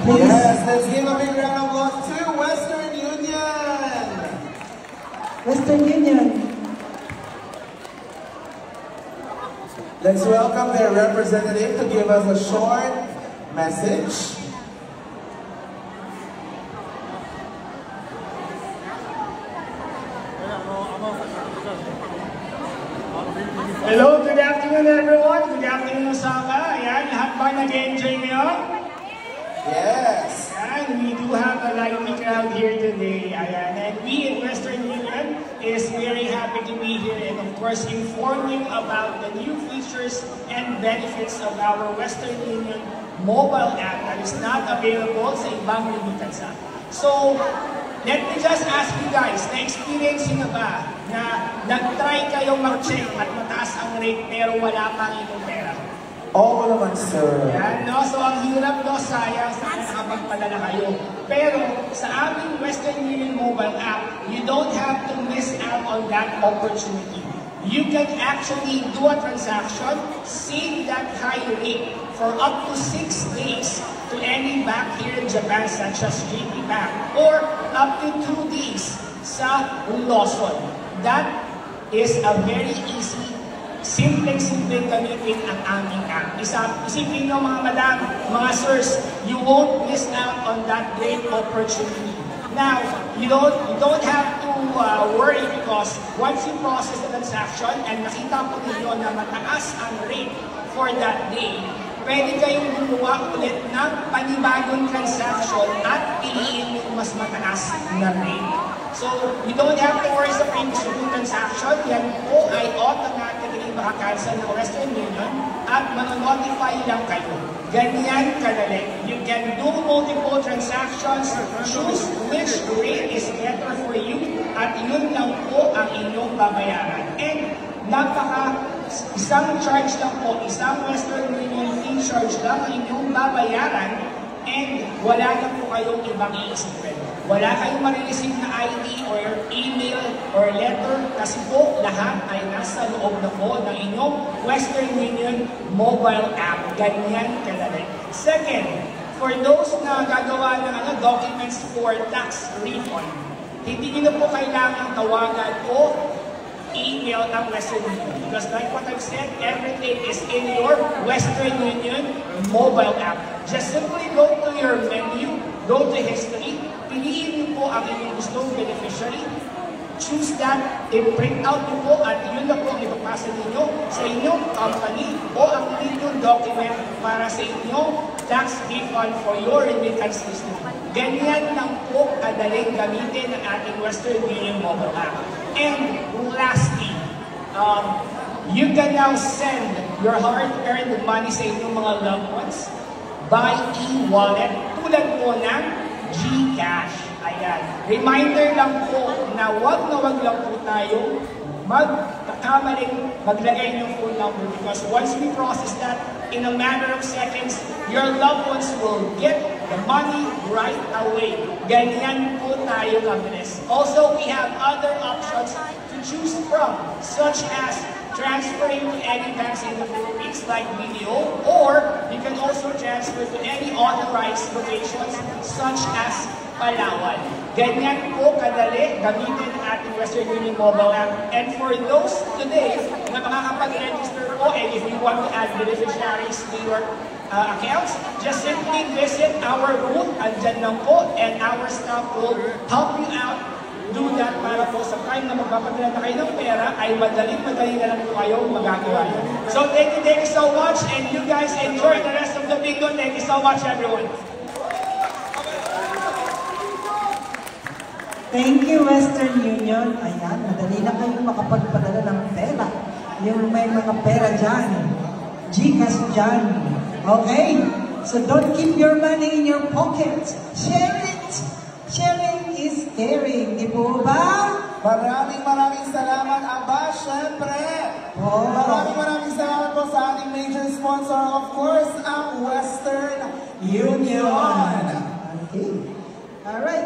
please. Yes, let's give a big round of applause to Western Union. Western Union. Let's welcome their representative to give us a short message. Hello, good afternoon everyone. Good afternoon Osaka. Ayan, lahat ba nag-enjoy ngayon? Yes. Ayan, we do have a lively crowd here today. Ayan, and we in Western Union is very happy to be here and of course inform you about the new features and benefits of our Western Union mobile app that is not available sa ibang limitadsa. So, let me just ask you guys, na-experience nyo ba na nag-try kayong mag-check at mataas ang rate pero wala pang inyong pera? Oo naman, sir. Yan, no? So, ang hirap, no? Sayang sa nakapagpadala kayo. Pero, sa aming Western Union mobile app, you don't have to miss out on that opportunity. You can actually do a transaction, save that high rate for up to 6 days to any bank here in Japan such as JP Bank or up to 2 days sa Lawson. That is a very easy, simpleng-simpleng gamitin ang aming app. Isipin nyo mga madam, mga sirs, you won't miss out on that great opportunity. Now, you don't have to worry because once you process the transaction and nakita po ninyo na mataas ang rate for that day, pwede kayong gumawa ulit ng panibagong transaction at piliin yung mas mataas na rate. So, you don't have to worry sa previous transaction. Yan po ay automatically maka-cancel ng Western Union at manonotify lang kayo. Ganyan kadali. You can do multiple transactions, choose which rate is better for you, at yun lang po ang inyong babayaran. And isang charge lang po, isang Western Union fee charge lang ang inyong babayaran, and wala na po kayong ibang iisipin. Wala kayong marireceive na ID or email or letter kasi po lahat ay nasa loob na po ng inyong Western Union mobile app. Ganyan kadali. Second, for those na gagawa ng documents for tax refund, hindi nyo po kailangan tawagan o email ang Western Union. Because like what I've said, everything is in your Western Union mobile app. Just simply go to your menu, go to history, piliin niyo po ang inyong gustong beneficiary, choose that, i-print out niyo po at yun na po ang ipapasa ninyo sa inyong company o ang inyong document para sa inyong tax refund for your remittance receipt. Ganyan lang po kadaling gamitin ang ating Western Union mobile app. And lastly, you can now send your hard-earned money sa inyong mga loved ones by e-wallet tulad po ng GCash. Ayan. Reminder lang po na wag lang po tayo magkakamaling maglagay ng phone number because once we process that, in a matter of seconds, your loved ones will get the money right away. Ganyan po tayo kabilis. Also, we have other options to choose from, such as transferring to any banks in the Philippines like BDO, or you can also transfer to any authorized locations such as Palawan. Ganyan po kadali gamitin ang ating Western Union mobile app. And for those today na makakapag-register po and if you want to add beneficiaries to your accounts, just simply visit our booth, andyan lang po, and our staff will help you out do that para po sa time na magpapadala na kayo ng pera ay madali na lang po kayo magagawa yun. So thank you so much and you guys enjoy the rest of the bingo. Thank you so much everyone. Thank you, Western Union. Ayan, madali na kayong makapagpadala ng pera. Yung may mga pera dyan. GCash dyan. Okay? So don't keep your money in your pocket. Share it. Sharing is caring. Di po ba? Maraming salamat, Aba, syempre. Oh. Maraming salamat po sa ating major sponsor, of course, ang Western Union. Okay. Alright.